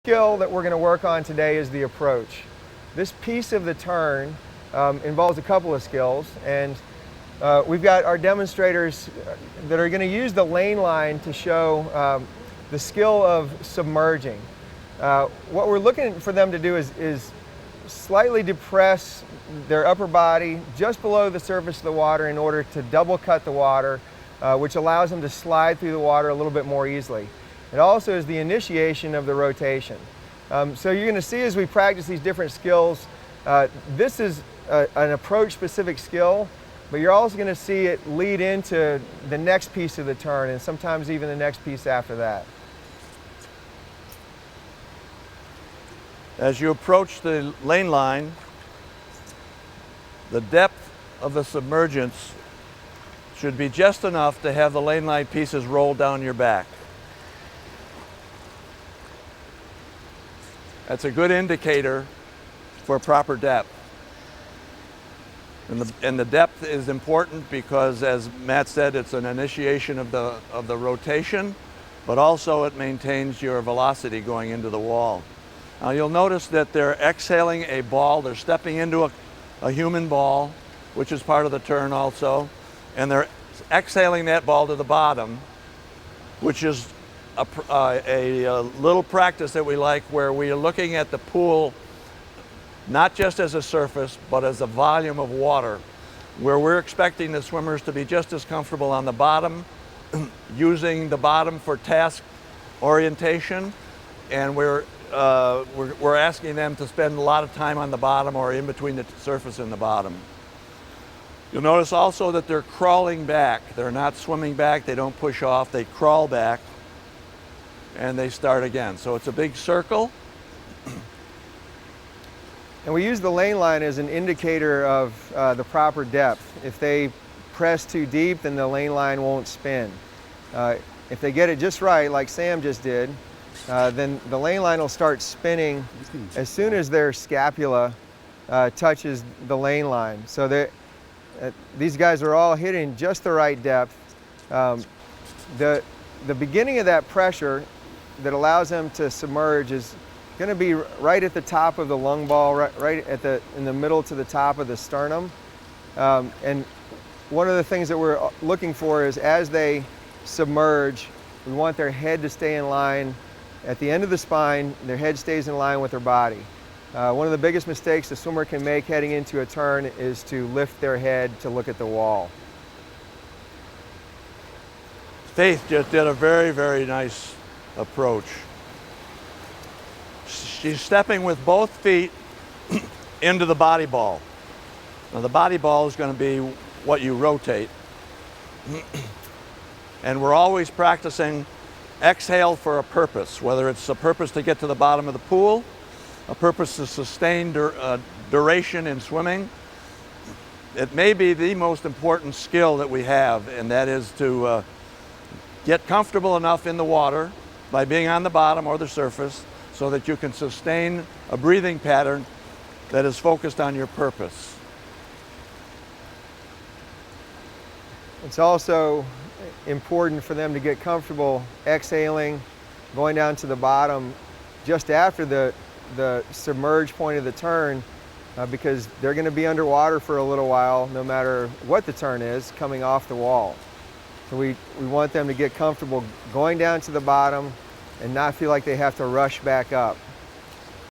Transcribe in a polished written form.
Skill that we're going to work on today is the approach. This piece of the turn involves a couple of skills, and we've got our demonstrators that are going to use the lane line to show the skill of submerging. What we're looking for them to do is slightly depress their upper body just below the surface of the water in order to double cut the water, which allows them to slide through the water a little bit more easily. It also is the initiation of the rotation. So you're going to see as we practice these different skills, this is an approach-specific skill, but you're also going to see it lead into the next piece of the turn and sometimes even the next piece after that. As you approach the lane line, the depth of the submergence should be just enough to have the lane line pieces roll down your back. That's a good indicator for proper depth. And the depth is important because, as Matt said, it's an initiation of the rotation, but also it maintains your velocity going into the wall. Now you'll notice that they're exhaling a ball, they're stepping into a human ball, which is part of the turn also, and they're exhaling that ball to the bottom, which is a little practice that we like, where we are looking at the pool not just as a surface but as a volume of water, where we're expecting the swimmers to be just as comfortable on the bottom, using the bottom for task orientation, and we're asking them to spend a lot of time on the bottom or in between the surface and the bottom. You'll notice also that they're crawling back. They're not swimming back, they don't push off, they crawl back and they start again. So it's a big circle. And we use the lane line as an indicator of the proper depth. If they press too deep, then the lane line won't spin. If they get it just right, like Sam just did, then the lane line will start spinning as soon as their scapula touches the lane line. So these guys are all hitting just the right depth. The beginning of that pressure that allows them to submerge is going to be right at the top of the lung ball, right in the middle to the top of the sternum. And one of the things that we're looking for is, as they submerge, we want their head to stay in line. At the end of the spine, their head stays in line with their body. One of the biggest mistakes a swimmer can make heading into a turn is to lift their head to look at the wall. Faith just did a very, very nice approach. She's stepping with both feet into the body ball. Now the body ball is going to be what you rotate. And we're always practicing exhale for a purpose, whether it's a purpose to get to the bottom of the pool, a purpose to sustain duration in swimming. It may be the most important skill that we have, and that is to get comfortable enough in the water by being on the bottom or the surface so that you can sustain a breathing pattern that is focused on your purpose. It's also important for them to get comfortable exhaling, going down to the bottom just after the submerge point of the turn, because they're going to be underwater for a little while no matter what the turn is coming off the wall. So we want them to get comfortable going down to the bottom and not feel like they have to rush back up.